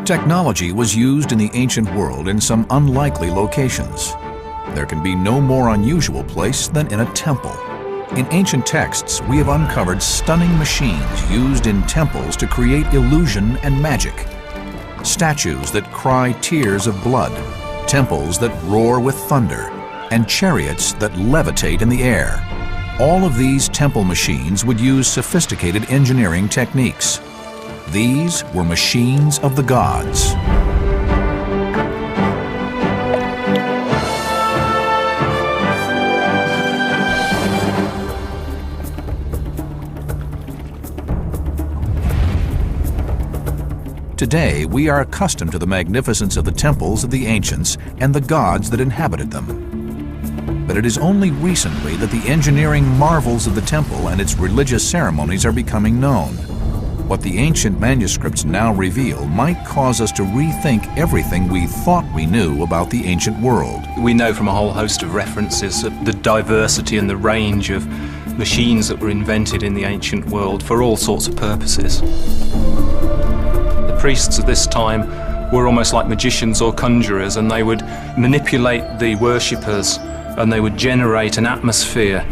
Technology was used in the ancient world in some unlikely locations. There can be no more unusual place than in a temple. In ancient texts, we have uncovered stunning machines used in temples to create illusion and magic. Statues that cry tears of blood, temples that roar with thunder, and chariots that levitate in the air. All of these temple machines would use sophisticated engineering techniques. These were machines of the gods. Today, we are accustomed to the magnificence of the temples of the ancients and the gods that inhabited them. But it is only recently that the engineering marvels of the temple and its religious ceremonies are becoming known. What the ancient manuscripts now reveal might cause us to rethink everything we thought we knew about the ancient world. We know from a whole host of references the diversity and the range of machines that were invented in the ancient world for all sorts of purposes. The priests of this time were almost like magicians or conjurers, and they would manipulate the worshippers and they would generate an atmosphere.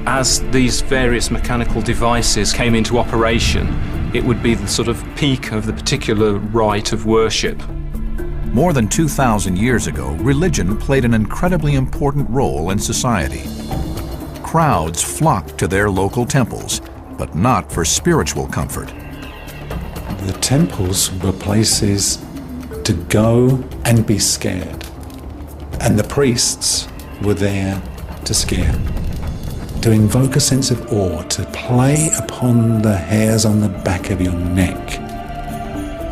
As these various mechanical devices came into operation, it would be the sort of peak of the particular rite of worship. More than 2,000 years ago, religion played an incredibly important role in society. Crowds flocked to their local temples, but not for spiritual comfort. The temples were places to go and be scared, and the priests were there to scare, to invoke a sense of awe, to play upon the hairs on the back of your neck.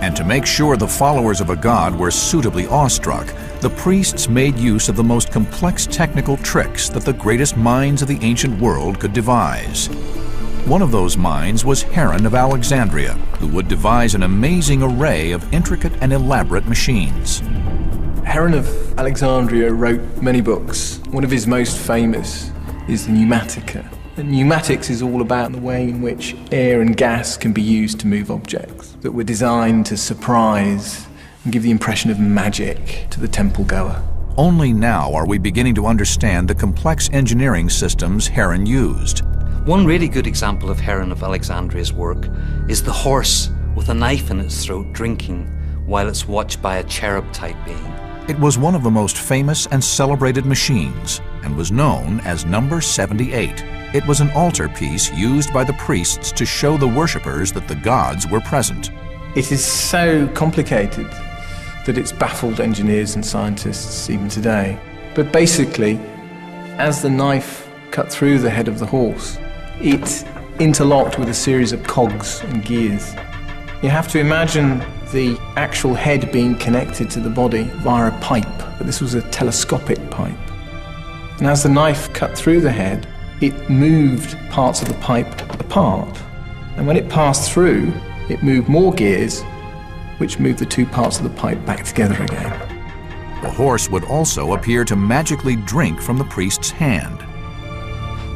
And to make sure the followers of a god were suitably awestruck, the priests made use of the most complex technical tricks that the greatest minds of the ancient world could devise. One of those minds was Heron of Alexandria, who would devise an amazing array of intricate and elaborate machines. Heron of Alexandria wrote many books. One of his most famous is the Pneumatica. And pneumatics is all about the way in which air and gas can be used to move objects that were designed to surprise and give the impression of magic to the temple goer. Only now are we beginning to understand the complex engineering systems Heron used. One really good example of Heron of Alexandria's work is the horse with a knife in its throat drinking while it's watched by a cherub-type being. It was one of the most famous and celebrated machines and was known as number 78. It was an altar piece used by the priests to show the worshippers that the gods were present. It is so complicated that it's baffled engineers and scientists even today. But basically, as the knife cut through the head of the horse, it interlocked with a series of cogs and gears. You have to imagine the actual head being connected to the body via a pipe, but this was a telescopic pipe. And as the knife cut through the head, it moved parts of the pipe apart. And when it passed through, it moved more gears, which moved the two parts of the pipe back together again. The horse would also appear to magically drink from the priest's hand.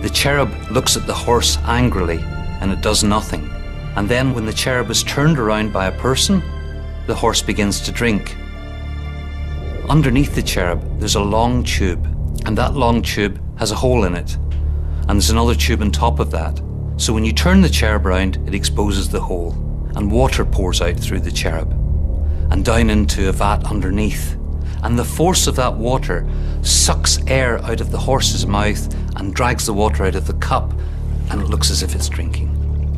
The cherub looks at the horse angrily and it does nothing. And then when the cherub is turned around by a person, the horse begins to drink. Underneath the cherub, there's a long tube, and that long tube has a hole in it. And there's another tube on top of that. So when you turn the cherub around, it exposes the hole, and water pours out through the cherub and down into a vat underneath. And the force of that water sucks air out of the horse's mouth and drags the water out of the cup, and it looks as if it's drinking.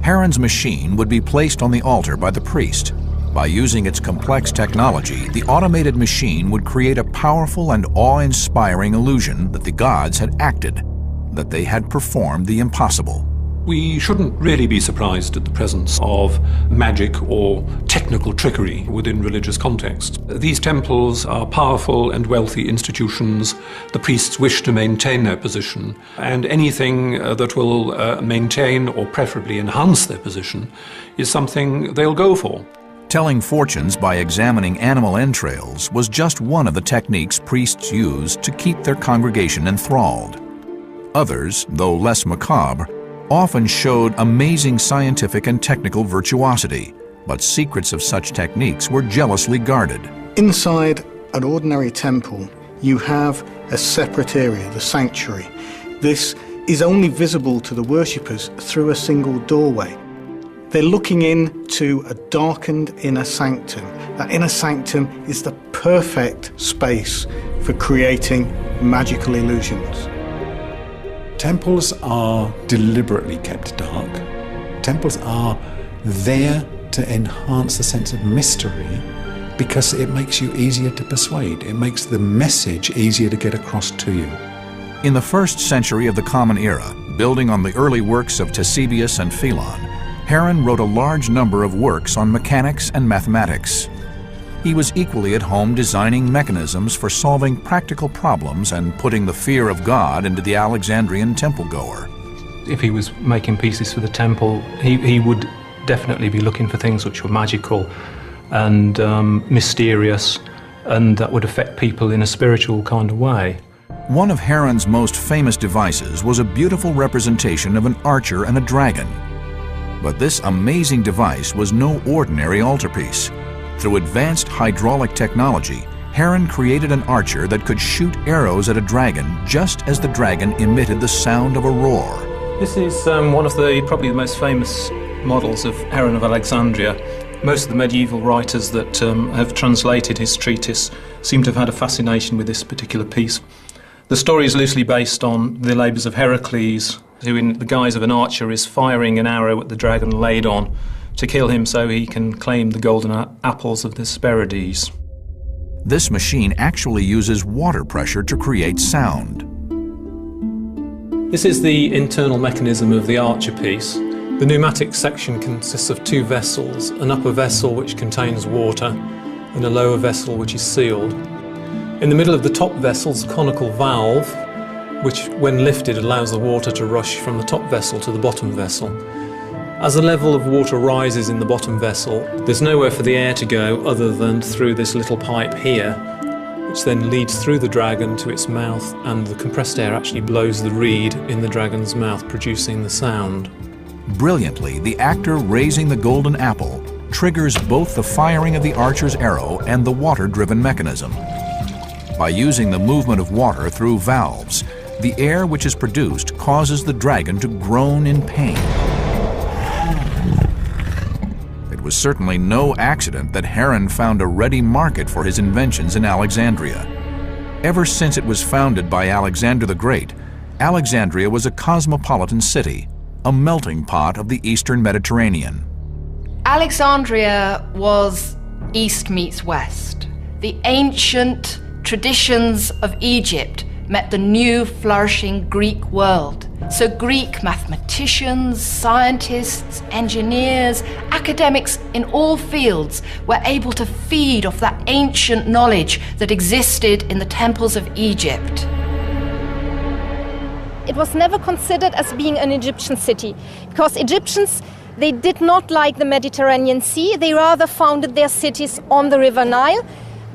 Heron's machine would be placed on the altar by the priest. By using its complex technology, the automated machine would create a powerful and awe-inspiring illusion that the gods had acted, that they had performed the impossible. We shouldn't really be surprised at the presence of magic or technical trickery within religious context. These temples are powerful and wealthy institutions. The priests wish to maintain their position, and anything that will maintain or preferably enhance their position is something they'll go for. Telling fortunes by examining animal entrails was just one of the techniques priests used to keep their congregation enthralled. Others, though less macabre, often showed amazing scientific and technical virtuosity. but secrets of such techniques were jealously guarded. Inside an ordinary temple, you have a separate area, the sanctuary. This is only visible to the worshippers through a single doorway. They're looking into a darkened inner sanctum. That inner sanctum is the perfect space for creating magical illusions. Temples are deliberately kept dark. Temples are there to enhance the sense of mystery because it makes you easier to persuade. It makes the message easier to get across to you. In the 1st century of the Common Era, building on the early works of Ctesibius and Philon, Heron wrote a large number of works on mechanics and mathematics. He was equally at home designing mechanisms for solving practical problems and putting the fear of God into the Alexandrian temple-goer. If he was making pieces for the temple, he would definitely be looking for things which were magical and mysterious, and that would affect people in a spiritual kind of way. One of Heron's most famous devices was a beautiful representation of an archer and a dragon. But this amazing device was no ordinary altarpiece. Through advanced hydraulic technology, Heron created an archer that could shoot arrows at a dragon just as the dragon emitted the sound of a roar. This is one of probably the most famous models of Heron of Alexandria. Most of the medieval writers that have translated his treatise seem to have had a fascination with this particular piece. The story is loosely based on the labours of Heracles, who in the guise of an archer is firing an arrow at the dragon laid on to kill him so he can claim the golden apples of the Hesperides. This machine actually uses water pressure to create sound. This is the internal mechanism of the archer piece. The pneumatic section consists of 2 vessels, an upper vessel which contains water and a lower vessel which is sealed. In the middle of the top vessel is a conical valve which, when lifted, allows the water to rush from the top vessel to the bottom vessel. As the level of water rises in the bottom vessel, there's nowhere for the air to go other than through this little pipe here, which then leads through the dragon to its mouth, and the compressed air actually blows the reed in the dragon's mouth, producing the sound. Brilliantly, the actor raising the golden apple triggers both the firing of the archer's arrow and the water-driven mechanism. By using the movement of water through valves, the air which is produced causes the dragon to groan in pain. It was certainly no accident that Heron found a ready market for his inventions in Alexandria. Ever since it was founded by Alexander the Great, Alexandria was a cosmopolitan city, a melting pot of the Eastern Mediterranean. Alexandria was East meets West. The ancient traditions of Egypt met the new flourishing Greek world. So Greek mathematicians, scientists, engineers, academics in all fields were able to feed off that ancient knowledge that existed in the temples of Egypt. It was never considered as being an Egyptian city, because Egyptians, they did not like the Mediterranean Sea. They rather founded their cities on the River Nile.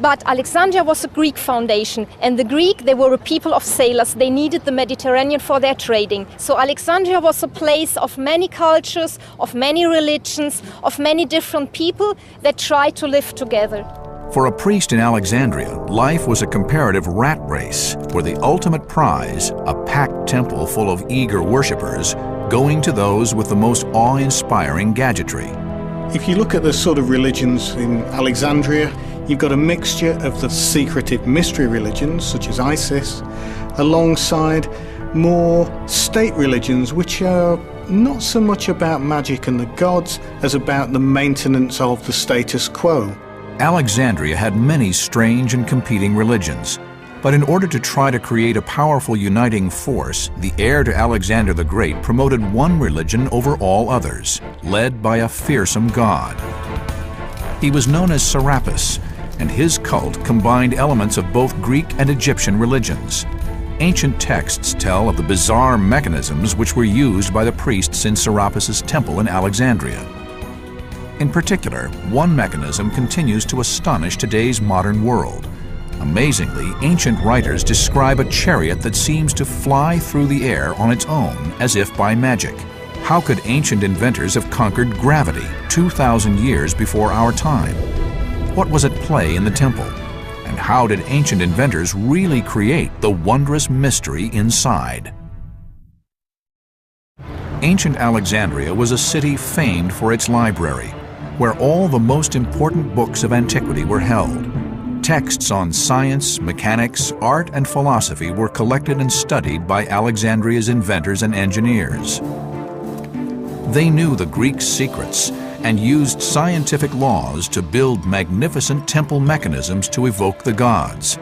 But Alexandria was a Greek foundation, and the Greek, they were a people of sailors. They needed the Mediterranean for their trading. So Alexandria was a place of many cultures, of many religions, of many different people that tried to live together. For a priest in Alexandria, life was a comparative rat race, where the ultimate prize, a packed temple full of eager worshippers, going to those with the most awe-inspiring gadgetry. If you look at the sort of religions in Alexandria, you've got a mixture of the secretive mystery religions, such as Isis, alongside more state religions, which are not so much about magic and the gods as about the maintenance of the status quo. Alexandria had many strange and competing religions, but in order to try to create a powerful uniting force, the heir to Alexander the Great promoted one religion over all others, led by a fearsome god. He was known as Serapis, and his cult combined elements of both Greek and Egyptian religions. Ancient texts tell of the bizarre mechanisms which were used by the priests in Serapis's temple in Alexandria. In particular, one mechanism continues to astonish today's modern world. Amazingly, ancient writers describe a chariot that seems to fly through the air on its own, as if by magic. How could ancient inventors have conquered gravity, 2,000 years before our time. What was at play in the temple? And how did ancient inventors really create the wondrous mystery inside? Ancient Alexandria was a city famed for its library, where all the most important books of antiquity were held. Texts on science, mechanics, art, and philosophy were collected and studied by Alexandria's inventors and engineers. They knew the Greek secrets and used scientific laws to build magnificent temple mechanisms to evoke the gods.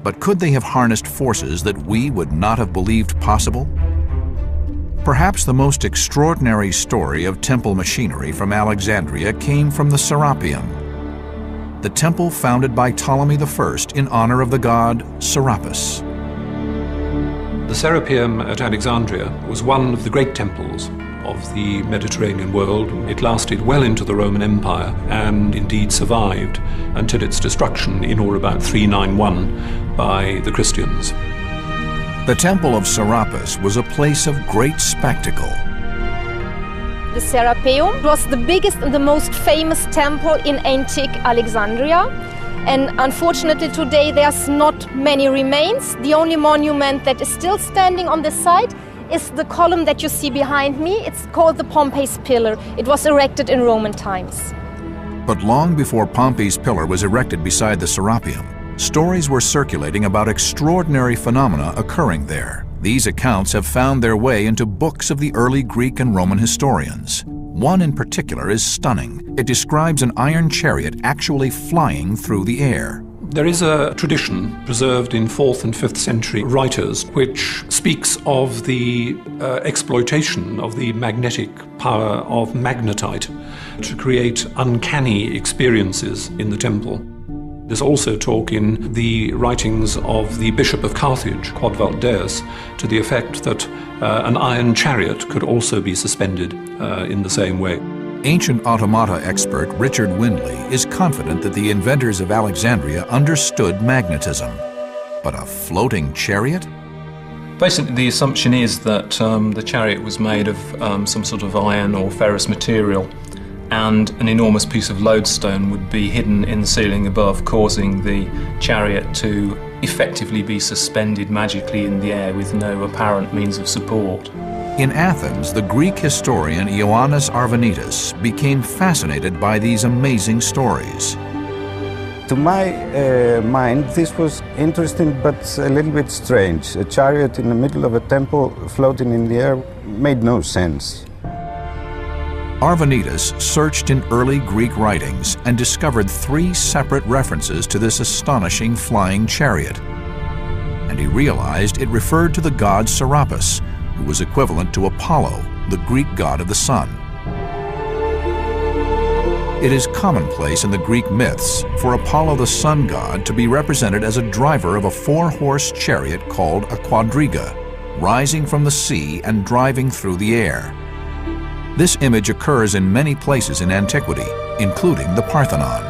But could they have harnessed forces that we would not have believed possible? Perhaps the most extraordinary story of temple machinery from Alexandria came from the Serapeum, the temple founded by Ptolemy I in honor of the god Serapis. The Serapeum at Alexandria was one of the great temples of the Mediterranean world. It lasted well into the Roman Empire and indeed survived until its destruction in or about 391 by the Christians. The Temple of Serapis was a place of great spectacle. The Serapeum was the biggest and the most famous temple in antique Alexandria. And unfortunately today there's not many remains. The only monument that is still standing on the site is the column that you see behind me. It's called the Pompey's Pillar. It was erected in Roman times. But long before Pompey's Pillar was erected beside the Serapeum, stories were circulating about extraordinary phenomena occurring there. These accounts have found their way into books of the early Greek and Roman historians. One in particular is stunning. It describes an iron chariot actually flying through the air. There is a tradition preserved in 4th and 5th century writers which speaks of the exploitation of the magnetic power of magnetite to create uncanny experiences in the temple. There's also talk in the writings of the Bishop of Carthage, Quodvald Deus, to the effect that an iron chariot could also be suspended in the same way. Ancient automata expert Richard Windley is confident that the inventors of Alexandria understood magnetism. But a floating chariot? Basically, the assumption is that the chariot was made of some sort of iron or ferrous material, and an enormous piece of lodestone would be hidden in the ceiling above, causing the chariot to effectively be suspended magically in the air with no apparent means of support. In Athens, the Greek historian Ioannis Arvanitis became fascinated by these amazing stories. To my mind, this was interesting but a little bit strange. A chariot in the middle of a temple floating in the air made no sense. Arvanitis searched in early Greek writings and discovered 3 separate references to this astonishing flying chariot. And he realized it referred to the god Serapis, who was equivalent to Apollo, the Greek god of the sun. It is commonplace in the Greek myths for Apollo the sun god to be represented as a driver of a 4-horse chariot called a quadriga, rising from the sea and driving through the air. This image occurs in many places in antiquity, including the Parthenon.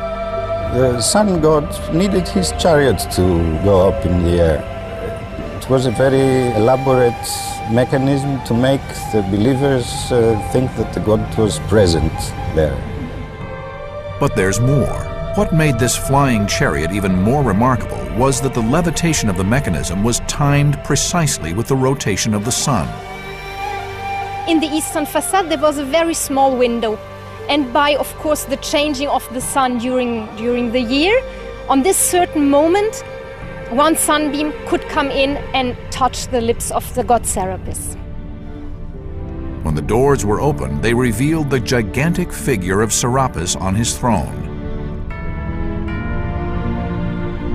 The sun god needed his chariot to go up in the air. It was a very elaborate mechanism to make the believers think that the god was present there. But there's more. What made this flying chariot even more remarkable was that the levitation of the mechanism was timed precisely with the rotation of the sun. In the eastern facade there was a very small window, and by of course the changing of the sun during the year, on this certain moment one sunbeam could come in and touch the lips of the god Serapis. When the doors were opened, they revealed the gigantic figure of Serapis on his throne.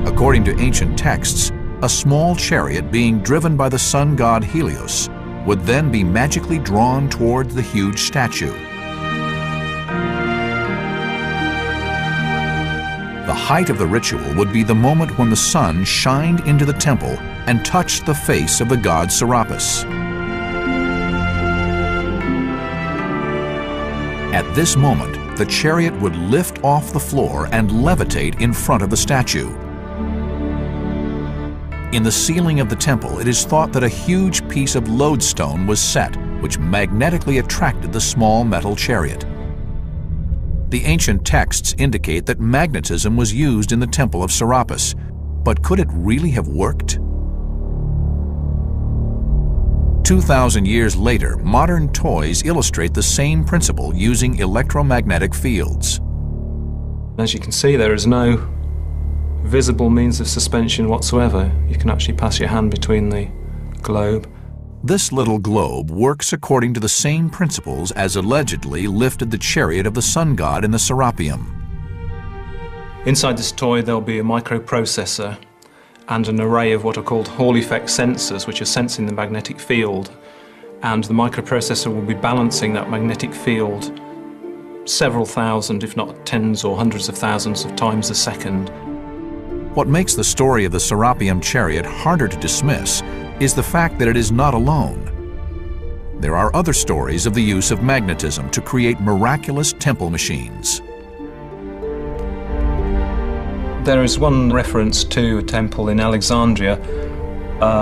According to ancient texts, a small chariot being driven by the sun god Helios would then be magically drawn toward the huge statue. The height of the ritual would be the moment when the sun shined into the temple and touched the face of the god Serapis. At this moment, the chariot would lift off the floor and levitate in front of the statue. In the ceiling of the temple, it is thought that a huge piece of lodestone was set, which magnetically attracted the small metal chariot. The ancient texts indicate that magnetism was used in the Temple of Serapis, but could it really have worked? 2,000 years later, modern toys illustrate the same principle using electromagnetic fields. As you can see, there is no visible means of suspension whatsoever. You can actually pass your hand between the globe. This little globe works according to the same principles as allegedly lifted the chariot of the sun god in the Serapeum. Inside this toy there'll be a microprocessor and an array of what are called Hall effect sensors, which are sensing the magnetic field. And the microprocessor will be balancing that magnetic field several thousand, if not tens or hundreds of thousands of times a second. What makes the story of the Serapeum chariot harder to dismiss is the fact that it is not alone. There are other stories of the use of magnetism to create miraculous temple machines. There is one reference to a temple in Alexandria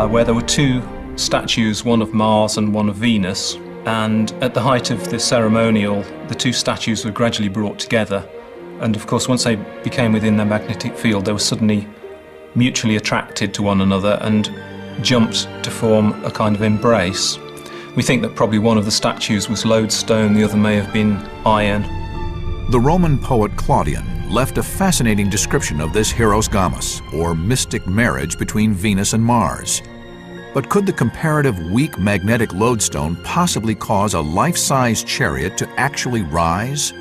where there were two statues, one of Mars and one of Venus, and at the height of the ceremonial, the two statues were gradually brought together. And of course, once they became within their magnetic field, they were suddenly mutually attracted to one another and jumped to form a kind of embrace. We think that probably one of the statues was lodestone, the other may have been iron. The Roman poet Claudian left a fascinating description of this Hieros Gamos, or mystic marriage between Venus and Mars. But could the comparative weak magnetic lodestone possibly cause a life-size chariot to actually rise?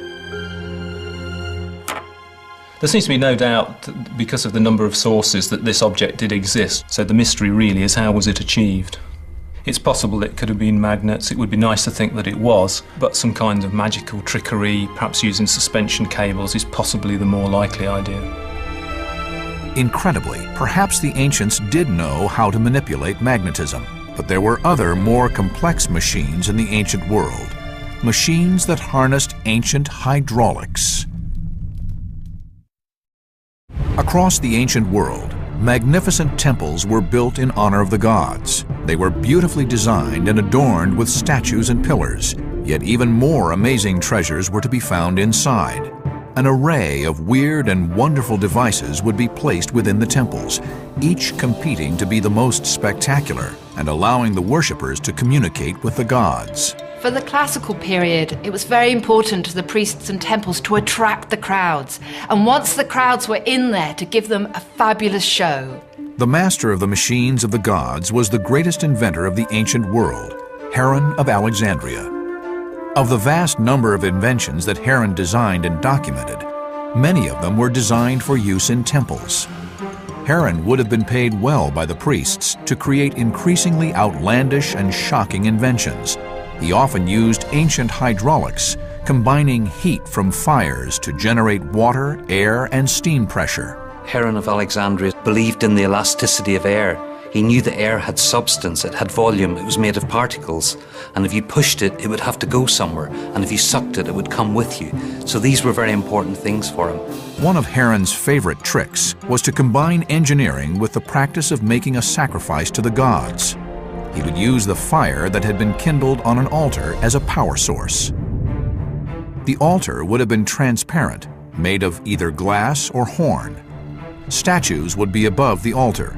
There seems to be no doubt, because of the number of sources, that this object did exist. So the mystery really is, how was it achieved? It's possible it could have been magnets. It would be nice to think that it was, but some kind of magical trickery, perhaps using suspension cables, is possibly the more likely idea. Incredibly, perhaps the ancients did know how to manipulate magnetism, but there were other, more complex machines in the ancient world. Machines that harnessed ancient hydraulics. Across the ancient world, magnificent temples were built in honor of the gods. They were beautifully designed and adorned with statues and pillars, yet even more amazing treasures were to be found inside. An array of weird and wonderful devices would be placed within the temples, each competing to be the most spectacular and allowing the worshippers to communicate with the gods. For the classical period, it was very important to the priests and temples to attract the crowds, and once the crowds were in there, to give them a fabulous show. The master of the machines of the gods was the greatest inventor of the ancient world, Heron of Alexandria. Of the vast number of inventions that Heron designed and documented, many of them were designed for use in temples. Heron would have been paid well by the priests to create increasingly outlandish and shocking inventions. He often used ancient hydraulics, combining heat from fires to generate water, air, and steam pressure. Heron of Alexandria believed in the elasticity of air. He knew the air had substance, it had volume, it was made of particles, and if you pushed it, it would have to go somewhere, and if you sucked it, it would come with you. So these were very important things for him. One of Heron's favorite tricks was to combine engineering with the practice of making a sacrifice to the gods. He would use the fire that had been kindled on an altar as a power source. The altar would have been transparent, made of either glass or horn. Statues would be above the altar.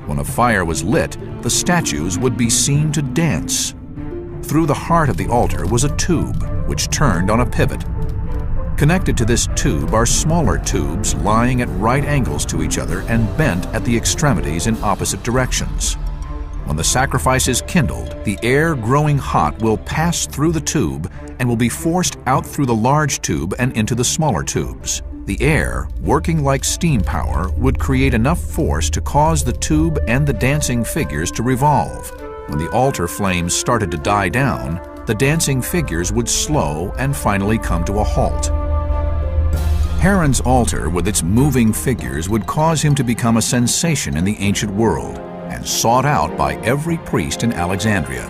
When a fire was lit, the statues would be seen to dance. Through the heart of the altar was a tube, which turned on a pivot. Connected to this tube are smaller tubes lying at right angles to each other and bent at the extremities in opposite directions. When the sacrifice is kindled, the air growing hot will pass through the tube and will be forced out through the large tube and into the smaller tubes. The air, working like steam power, would create enough force to cause the tube and the dancing figures to revolve. When the altar flames started to die down, the dancing figures would slow and finally come to a halt. Heron's altar with its moving figures would cause him to become a sensation in the ancient world, and sought out by every priest in Alexandria.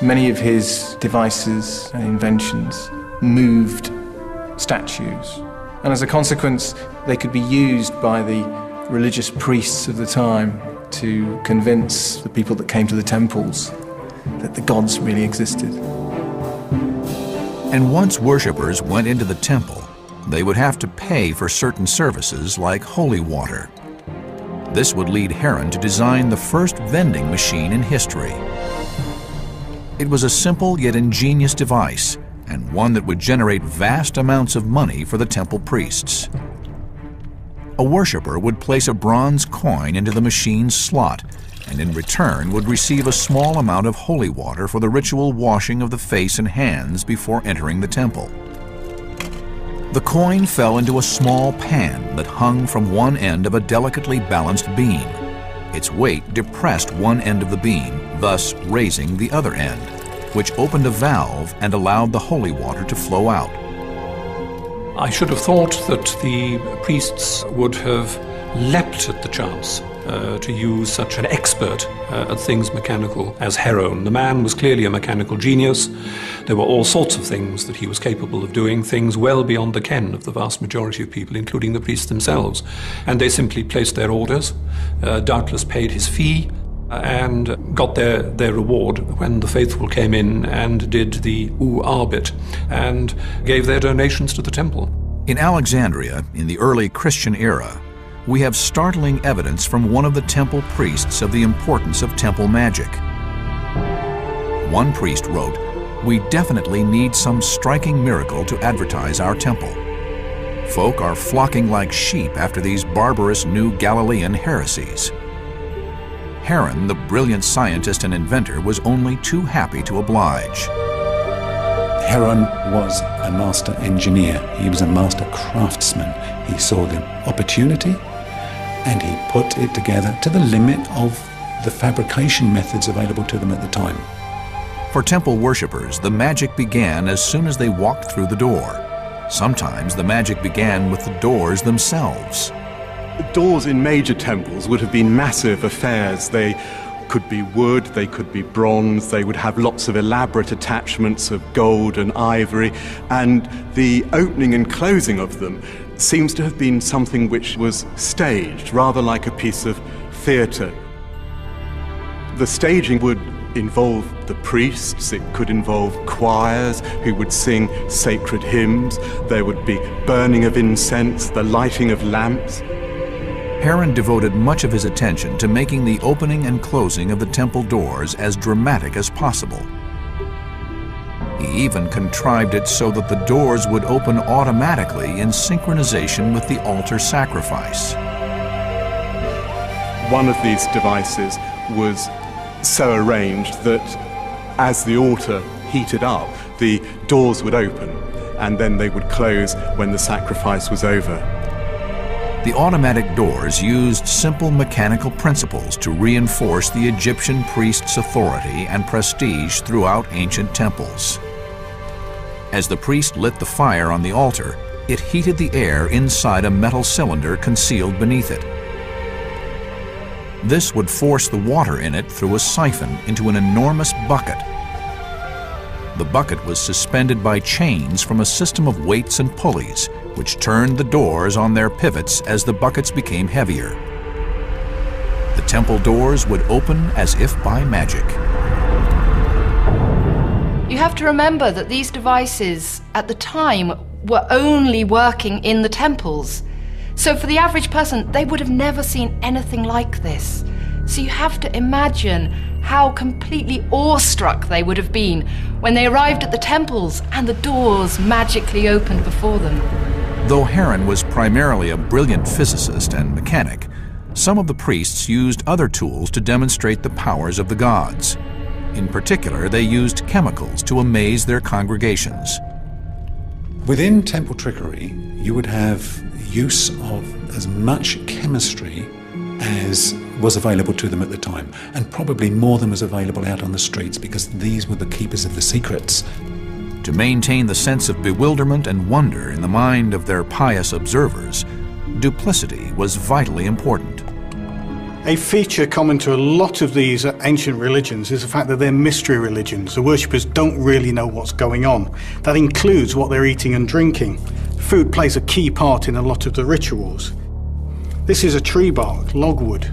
Many of his devices and inventions moved statues, and as a consequence, they could be used by the religious priests of the time to convince the people that came to the temples that the gods really existed. And once worshippers went into the temple, they would have to pay for certain services like holy water. This would lead Heron to design the first vending machine in history. It was a simple yet ingenious device, and one that would generate vast amounts of money for the temple priests. A worshipper would place a bronze coin into the machine's slot, and in return would receive a small amount of holy water for the ritual washing of the face and hands before entering the temple. The coin fell into a small pan that hung from one end of a delicately balanced beam. Its weight depressed one end of the beam, thus raising the other end, which opened a valve and allowed the holy water to flow out. I should have thought that the priests would have leapt at the chance to use such an expert at things mechanical as Heron. The man was clearly a mechanical genius. There were all sorts of things that he was capable of doing, things well beyond the ken of the vast majority of people, including the priests themselves. And they simply placed their orders, doubtless paid his fee, and got their reward when the faithful came in and did the ooh-ah bit and gave their donations to the temple. In Alexandria, in the early Christian era, we have startling evidence from one of the temple priests of the importance of temple magic. One priest wrote, "We definitely need some striking miracle to advertise our temple. Folk are flocking like sheep after these barbarous new Galilean heresies." Heron, the brilliant scientist and inventor, was only too happy to oblige. Heron was a master engineer. He was a master craftsman. He saw the opportunity and he put it together to the limit of the fabrication methods available to them at the time. For temple worshippers, the magic began as soon as they walked through the door. Sometimes the magic began with the doors themselves. The doors in major temples would have been massive affairs. They could be wood, they could be bronze, they would have lots of elaborate attachments of gold and ivory, and the opening and closing of them seems to have been something which was staged, rather like a piece of theatre. The staging would involve the priests, it could involve choirs who would sing sacred hymns, there would be burning of incense, the lighting of lamps. Heron devoted much of his attention to making the opening and closing of the temple doors as dramatic as possible. He even contrived it so that the doors would open automatically in synchronization with the altar sacrifice. One of these devices was so arranged that as the altar heated up, the doors would open and then they would close when the sacrifice was over. The automatic doors used simple mechanical principles to reinforce the Egyptian priest's authority and prestige throughout ancient temples. As the priest lit the fire on the altar, it heated the air inside a metal cylinder concealed beneath it. This would force the water in it through a siphon into an enormous bucket. The bucket was suspended by chains from a system of weights and pulleys, which turned the doors on their pivots as the buckets became heavier. The temple doors would open as if by magic. You have to remember that these devices at the time were only working in the temples. So for the average person, they would have never seen anything like this. So you have to imagine how completely awestruck they would have been when they arrived at the temples and the doors magically opened before them. Though Heron was primarily a brilliant physicist and mechanic, some of the priests used other tools to demonstrate the powers of the gods. In particular, they used chemicals to amaze their congregations. Within temple trickery, you would have use of as much chemistry as was available to them at the time, and probably more than was available out on the streets, because these were the keepers of the secrets. To maintain the sense of bewilderment and wonder in the mind of their pious observers, duplicity was vitally important. A feature common to a lot of these ancient religions is the fact that they're mystery religions. The worshippers don't really know what's going on. That includes what they're eating and drinking. Food plays a key part in a lot of the rituals. This is a tree bark, logwood.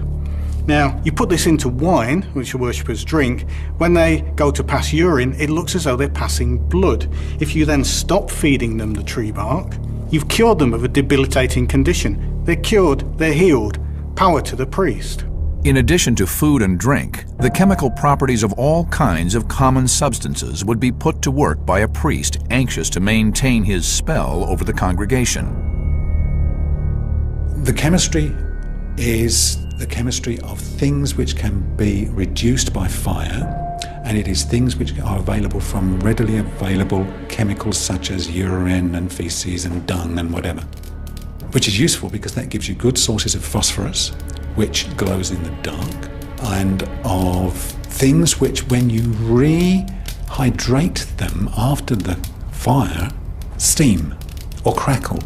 Now, you put this into wine, which the worshippers drink. When they go to pass urine, it looks as though they're passing blood. If you then stop feeding them the tree bark, you've cured them of a debilitating condition. They're cured, they're healed. Power to the priest. In addition to food and drink, the chemical properties of all kinds of common substances would be put to work by a priest anxious to maintain his spell over the congregation. The chemistry is the chemistry of things which can be reduced by fire, and it is things which are available from readily available chemicals such as urine and feces and dung and whatever, which is useful because that gives you good sources of phosphorus, which glows in the dark, and of things which, when you rehydrate them after the fire, steam or crackle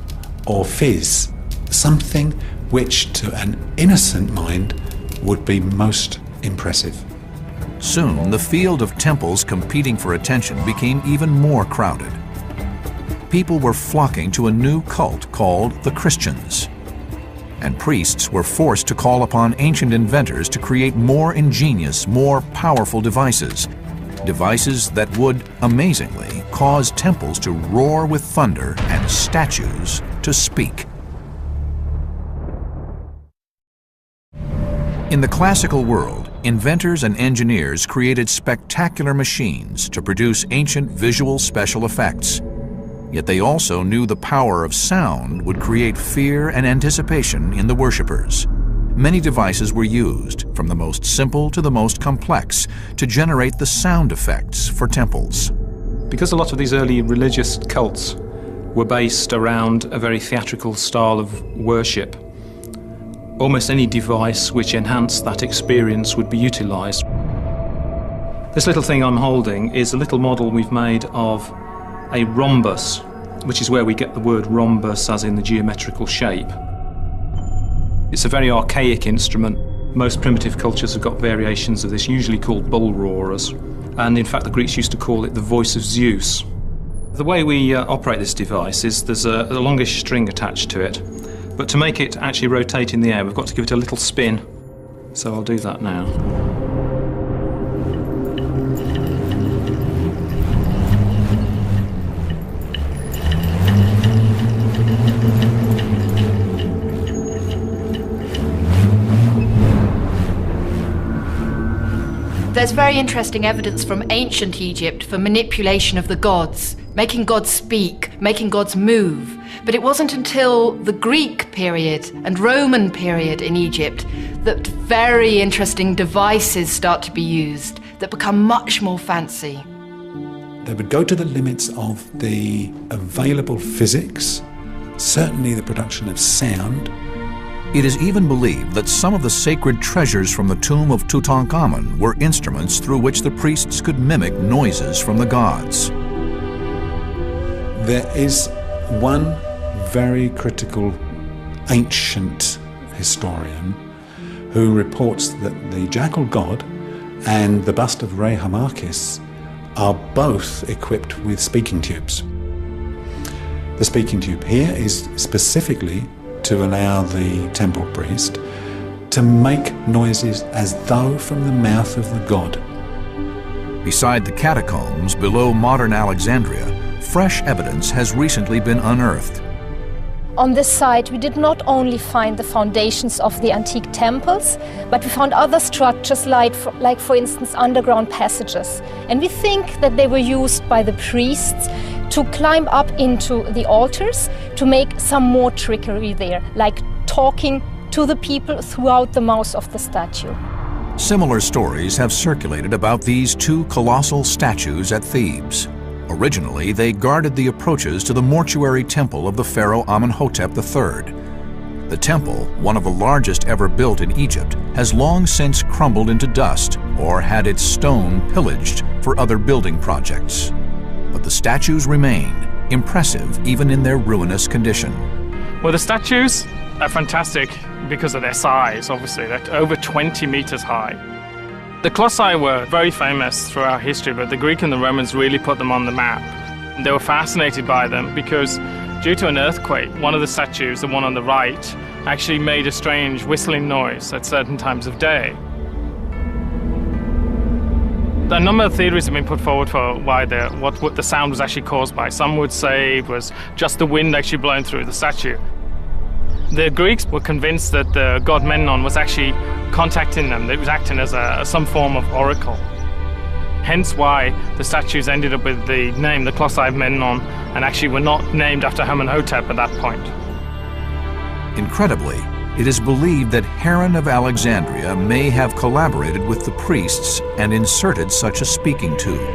or fizz, something which to an innocent mind would be most impressive. Soon, the field of temples competing for attention became even more crowded. People were flocking to a new cult called the Christians, and priests were forced to call upon ancient inventors to create more ingenious, more powerful devices, devices that would, amazingly, cause temples to roar with thunder and statues to speak. In the classical world, inventors and engineers created spectacular machines to produce ancient visual special effects. Yet they also knew the power of sound would create fear and anticipation in the worshippers. Many devices were used, from the most simple to the most complex, to generate the sound effects for temples. Because a lot of these early religious cults were based around a very theatrical style of worship, almost any device which enhanced that experience would be utilized. This little thing I'm holding is a little model we've made of a rhombus, which is where we get the word rhombus, as in the geometrical shape. It's a very archaic instrument. Most primitive cultures have got variations of this, usually called bull roarers, and in fact the Greeks used to call it the voice of Zeus. The way we operate this device is there's a longish string attached to it, but to make it actually rotate in the air, we've got to give it a little spin. So I'll do that now. There's very interesting evidence from ancient Egypt for manipulation of the gods, making gods speak, making gods move. But it wasn't until the Greek period and Roman period in Egypt that very interesting devices start to be used that become much more fancy. They would go to the limits of the available physics, certainly the production of sound. It is even believed that some of the sacred treasures from the tomb of Tutankhamun were instruments through which the priests could mimic noises from the gods. There is one very critical ancient historian who reports that the jackal god and the bust of Re Harmachis are both equipped with speaking tubes. The speaking tube here is specifically to allow the temple priest to make noises as though from the mouth of the god. Beside the catacombs below modern Alexandria, fresh evidence has recently been unearthed. On this site, we did not only find the foundations of the antique temples, but we found other structures like for instance, underground passages. And we think that they were used by the priests to climb up into the altars to make some more trickery there, like talking to the people throughout the mouth of the statue. Similar stories have circulated about these two colossal statues at Thebes. Originally, they guarded the approaches to the mortuary temple of the pharaoh Amenhotep III. The temple, one of the largest ever built in Egypt, has long since crumbled into dust or had its stone pillaged for other building projects. But the statues remain, impressive even in their ruinous condition. Well, the statues are fantastic because of their size, obviously. They're over 20 meters high. The Colossi were very famous throughout history, but the Greek and the Romans really put them on the map. They were fascinated by them because Due to an earthquake, one of the statues, the one on the right, actually made a strange whistling noise at certain times of day. A number of theories have been put forward for why what the sound was actually caused by. Some would say it was just the wind actually blowing through the statue. The Greeks were convinced that the god Memnon was actually contacting them, that it was acting as some form of oracle. Hence why the statues ended up with the name, the Colossi of Memnon, and actually were not named after Amenhotep at that point. Incredibly, it is believed that Heron of Alexandria may have collaborated with the priests and inserted such a speaking tube.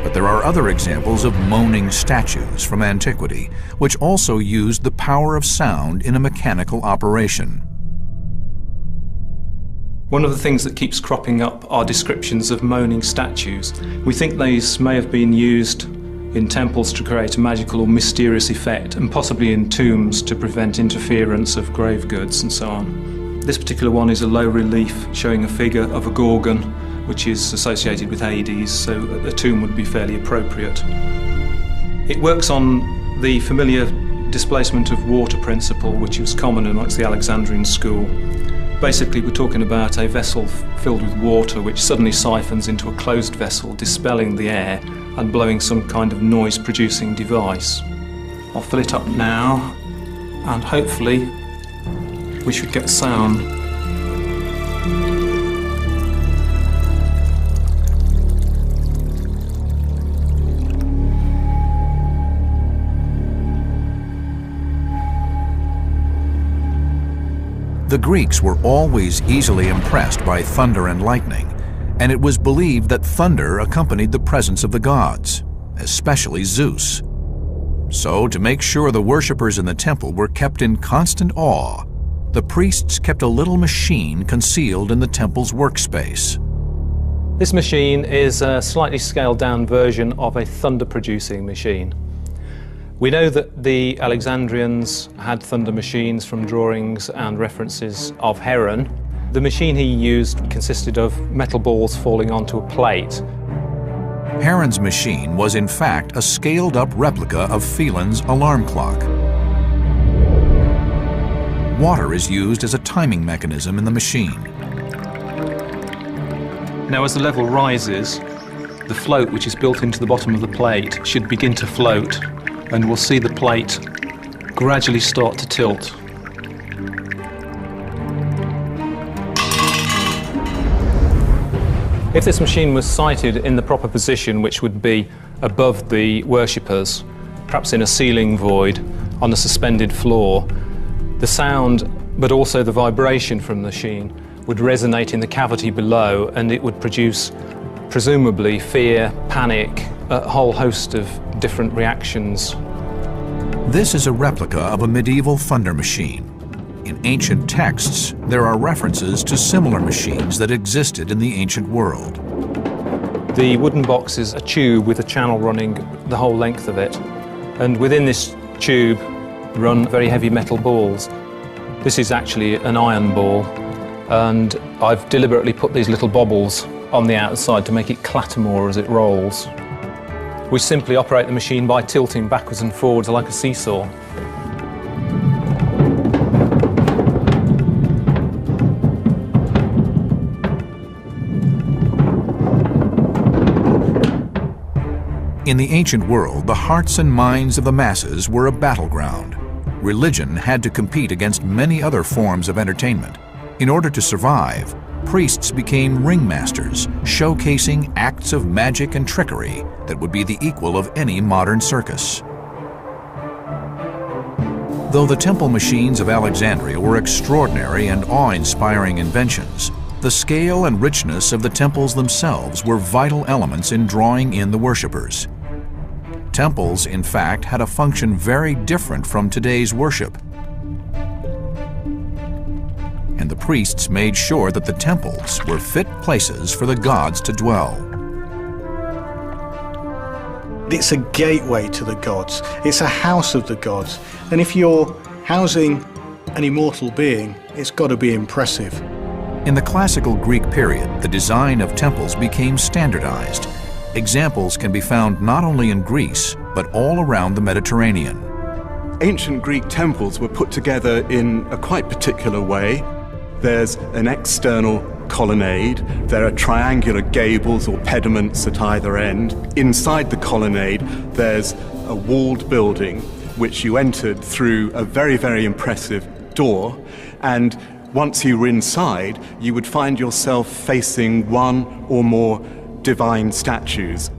But there are other examples of moaning statues from antiquity, which also used the power of sound in a mechanical operation. One of the things that keeps cropping up are descriptions of moaning statues. We think these may have been used in temples to create a magical or mysterious effect, and possibly in tombs to prevent interference of grave goods and so on. This particular one is a low relief showing a figure of a Gorgon, which is associated with Hades, so a tomb would be fairly appropriate. It works on the familiar displacement of water principle, which was common amongst the Alexandrian school. Basically, we're talking about a vessel filled with water which suddenly siphons into a closed vessel, dispelling the air and blowing some kind of noise-producing device. I'll fill it up now, and hopefully we should get sound. The Greeks were always easily impressed by thunder and lightning, and it was believed that thunder accompanied the presence of the gods, especially Zeus. So, to make sure the worshippers in the temple were kept in constant awe, the priests kept a little machine concealed in the temple's workspace. This machine is a slightly scaled-down version of a thunder-producing machine. We know that the Alexandrians had thunder machines from drawings and references of Heron. The machine he used consisted of metal balls falling onto a plate. Heron's machine was in fact a scaled-up replica of Phelan's alarm clock. Water is used as a timing mechanism in the machine. Now, as the level rises, the float which is built into the bottom of the plate should begin to float, and we'll see the plate gradually start to tilt. If this machine was sited in the proper position, which would be above the worshippers, perhaps in a ceiling void on a suspended floor, the sound, but also the vibration from the machine, would resonate in the cavity below, and it would produce, presumably, fear, panic, a whole host of different reactions. This is a replica of a medieval thunder machine. In ancient texts, there are references to similar machines that existed in the ancient world. The wooden box is a tube with a channel running the whole length of it, and within this tube run very heavy metal balls. This is actually an iron ball, and I've deliberately put these little bobbles on the outside to make it clatter more as it rolls. We simply operate the machine by tilting backwards and forwards like a seesaw. In the ancient world, the hearts and minds of the masses were a battleground. Religion had to compete against many other forms of entertainment. In order to survive, priests became ringmasters, showcasing acts of magic and trickery that would be the equal of any modern circus. Though the temple machines of Alexandria were extraordinary and awe-inspiring inventions, the scale and richness of the temples themselves were vital elements in drawing in the worshippers. Temples, in fact, had a function very different from today's worship. And the priests made sure that the temples were fit places for the gods to dwell. It's a gateway to the gods. It's a house of the gods. And if you're housing an immortal being, it's got to be impressive. In the classical Greek period, the design of temples became standardized. Examples can be found not only in Greece, but all around the Mediterranean. Ancient Greek temples were put together in a quite particular way. There's an external colonnade, there are triangular gables or pediments at either end. Inside the colonnade, there's a walled building which you entered through a very, very impressive door, and once you were inside, you would find yourself facing one or more divine statues.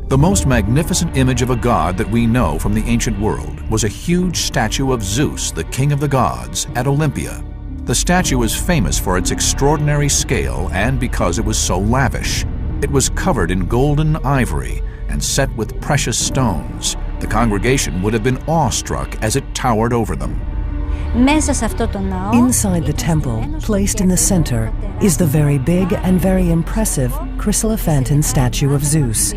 The most magnificent image of a god that we know from the ancient world was a huge statue of Zeus, the king of the gods, at Olympia. The statue is famous for its extraordinary scale and because it was so lavish. It was covered in golden ivory and set with precious stones. The congregation would have been awestruck as it towered over them. Inside the temple, placed in the center, is the very big and very impressive chrysophanton statue of Zeus.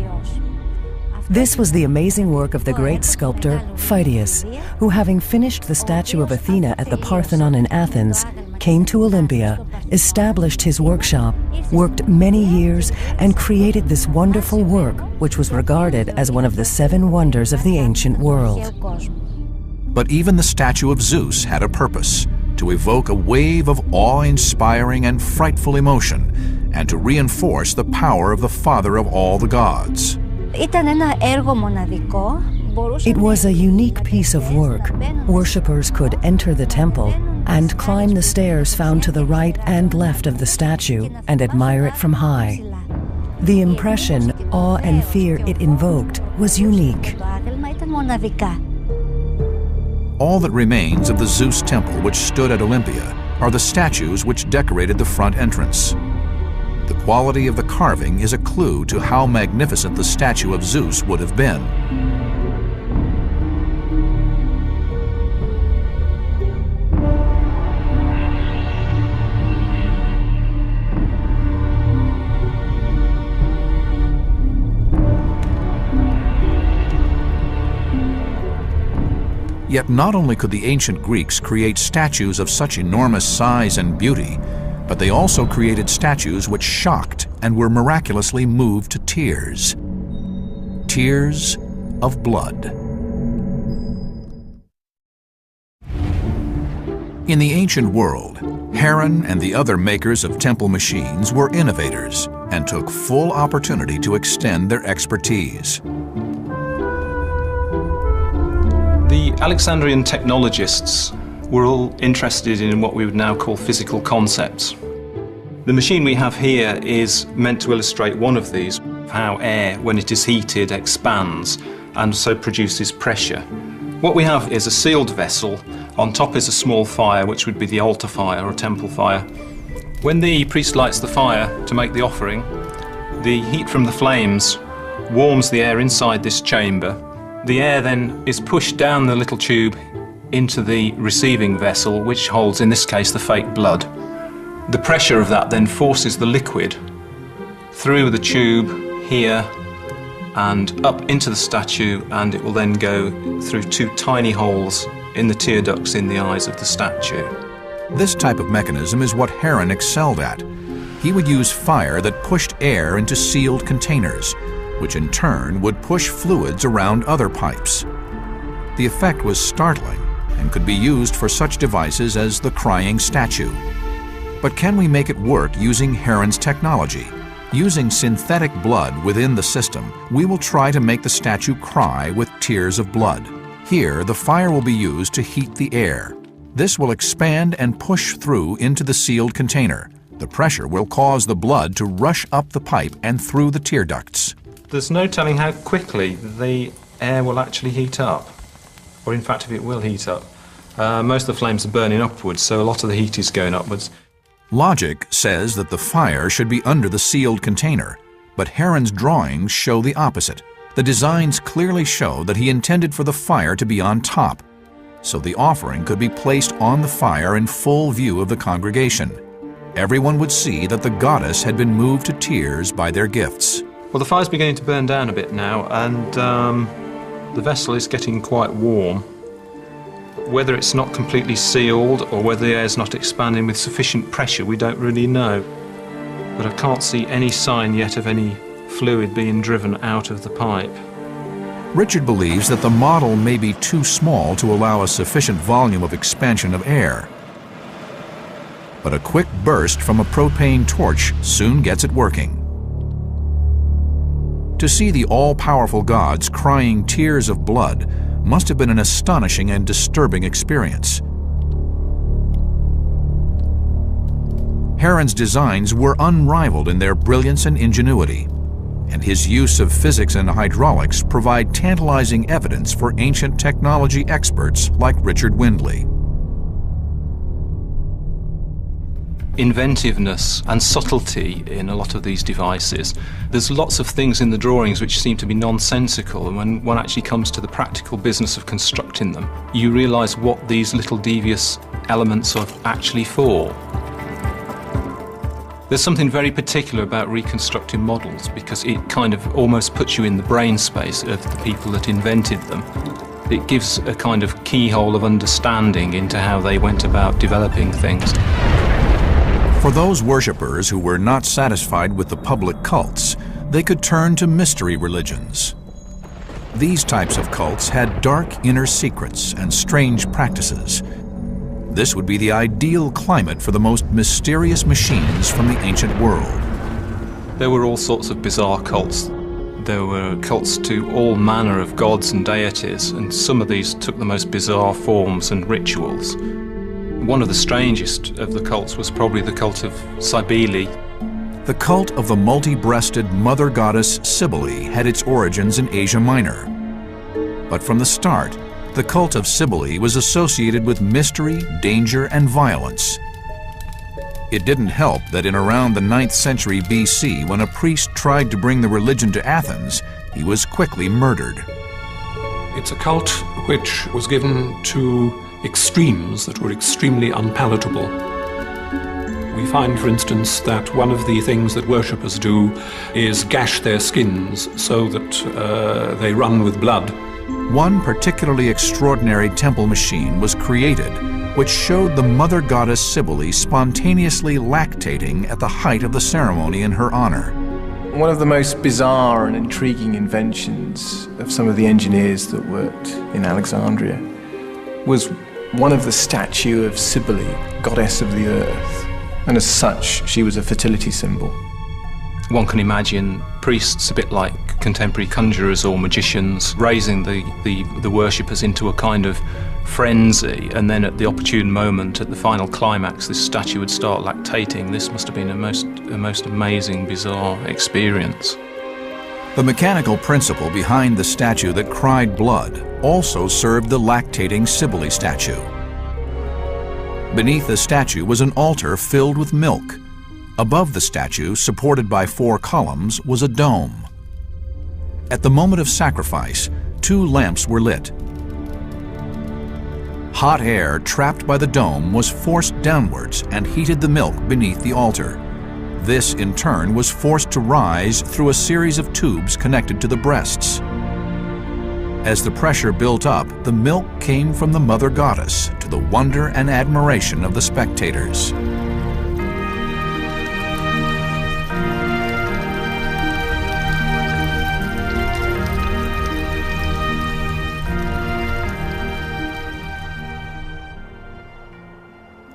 This was the amazing work of the great sculptor Phidias, who, having finished the statue of Athena at the Parthenon in Athens, came to Olympia, established his workshop, worked many years, and created this wonderful work, which was regarded as one of the 7 wonders of the ancient world. But even the statue of Zeus had a purpose: to evoke a wave of awe-inspiring and frightful emotion, and to reinforce the power of the father of all the gods. It was a unique piece of work. Worshippers could enter the temple and climb the stairs found to the right and left of the statue and admire it from high. The impression, awe, and fear it invoked was unique. All that remains of the Zeus temple which stood at Olympia are the statues which decorated the front entrance. The quality of the carving is a clue to how magnificent the statue of Zeus would have been. Yet not only could the ancient Greeks create statues of such enormous size and beauty, but they also created statues which shocked and were miraculously moved to tears. Tears of blood. In the ancient world, Heron and the other makers of temple machines were innovators and took full opportunity to extend their expertise. The Alexandrian technologists were all interested in what we would now call physical concepts. The machine we have here is meant to illustrate one of these, how air, when it is heated, expands and so produces pressure. What we have is a sealed vessel. On top is a small fire, which would be the altar fire or temple fire. When the priest lights the fire to make the offering, the heat from the flames warms the air inside this chamber. The air then is pushed down the little tube into the receiving vessel, which holds, in this case, the fake blood. The pressure of that then forces the liquid through the tube here and up into the statue, and it will then go through 2 tiny holes in the tear ducts in the eyes of the statue. This type of mechanism is what Heron excelled at. He would use fire that pushed air into sealed containers, which in turn would push fluids around other pipes. The effect was startling and could be used for such devices as the crying statue. But can we make it work using Heron's technology? Using synthetic blood within the system, we will try to make the statue cry with tears of blood. Here, the fire will be used to heat the air. This will expand and push through into the sealed container. The pressure will cause the blood to rush up the pipe and through the tear ducts. There's no telling how quickly the air will actually heat up, or in fact if it will heat up. Most of the flames are burning upwards, so a lot of the heat is going upwards. Logic says that the fire should be under the sealed container, but Heron's drawings show the opposite. The designs clearly show that he intended for the fire to be on top, so the offering could be placed on the fire in full view of the congregation. Everyone would see that the goddess had been moved to tears by their gifts. Well, the fire's beginning to burn down a bit now, and the vessel is getting quite warm. Whether it's not completely sealed or whether the air's not expanding with sufficient pressure, we don't really know. But I can't see any sign yet of any fluid being driven out of the pipe. Richard believes that the model may be too small to allow a sufficient volume of expansion of air. But a quick burst from a propane torch soon gets it working. To see the all-powerful gods crying tears of blood must have been an astonishing and disturbing experience. Heron's designs were unrivaled in their brilliance and ingenuity, and his use of physics and hydraulics provide tantalizing evidence for ancient technology experts like Richard Windley. Inventiveness and subtlety in a lot of these devices. There's lots of things in the drawings which seem to be nonsensical, and when one actually comes to the practical business of constructing them, you realise what these little devious elements are actually for. There's something very particular about reconstructing models because it kind of almost puts you in the brain space of the people that invented them. It gives a kind of keyhole of understanding into how they went about developing things. For those worshippers who were not satisfied with the public cults, they could turn to mystery religions. These types of cults had dark inner secrets and strange practices. This would be the ideal climate for the most mysterious machines from the ancient world. There were all sorts of bizarre cults. There were cults to all manner of gods and deities, and some of these took the most bizarre forms and rituals. One of the strangest of the cults was probably the cult of Cybele. The cult of the multi-breasted mother goddess Cybele had its origins in Asia Minor. But from the start, the cult of Cybele was associated with mystery, danger, and violence. It didn't help that in around the 9th century BC, when a priest tried to bring the religion to Athens, he was quickly murdered. It's a cult which was given to extremes that were extremely unpalatable. We find, for instance, that one of the things that worshippers do is gash their skins so that they run with blood. One particularly extraordinary temple machine was created which showed the mother goddess Cybele spontaneously lactating at the height of the ceremony in her honor. One of the most bizarre and intriguing inventions of some of the engineers that worked in Alexandria was one of the statue of Cybele, goddess of the earth, and as such she was a fertility symbol. One can imagine priests a bit like contemporary conjurers or magicians raising the worshippers into a kind of frenzy, and then at the opportune moment, at the final climax, this statue would start lactating. This must have been a most amazing, bizarre experience. The mechanical principle behind the statue that cried blood also served the lactating Cybele statue. Beneath the statue was an altar filled with milk. Above the statue, supported by 4 columns, was a dome. At the moment of sacrifice, 2 lamps were lit. Hot air trapped by the dome was forced downwards and heated the milk beneath the altar. This, in turn, was forced to rise through a series of tubes connected to the breasts. As the pressure built up, the milk came from the mother goddess, to the wonder and admiration of the spectators.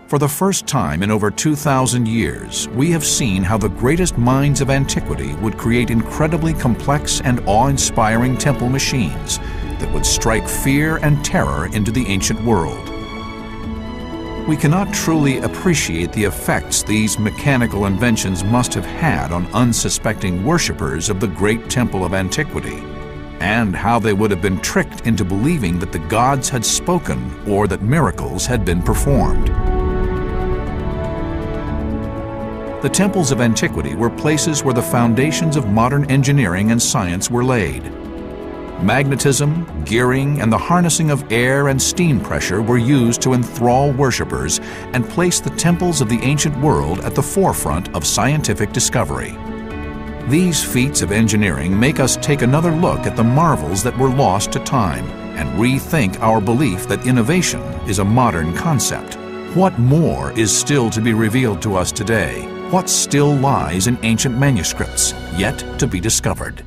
For the first time in over 2,000 years, we have seen how the greatest minds of antiquity would create incredibly complex and awe-inspiring temple machines that would strike fear and terror into the ancient world. We cannot truly appreciate the effects these mechanical inventions must have had on unsuspecting worshippers of the great temple of antiquity, and how they would have been tricked into believing that the gods had spoken or that miracles had been performed. The temples of antiquity were places where the foundations of modern engineering and science were laid. Magnetism, gearing, and the harnessing of air and steam pressure were used to enthrall worshippers and place the temples of the ancient world at the forefront of scientific discovery. These feats of engineering make us take another look at the marvels that were lost to time and rethink our belief that innovation is a modern concept. What more is still to be revealed to us today? What still lies in ancient manuscripts, yet to be discovered?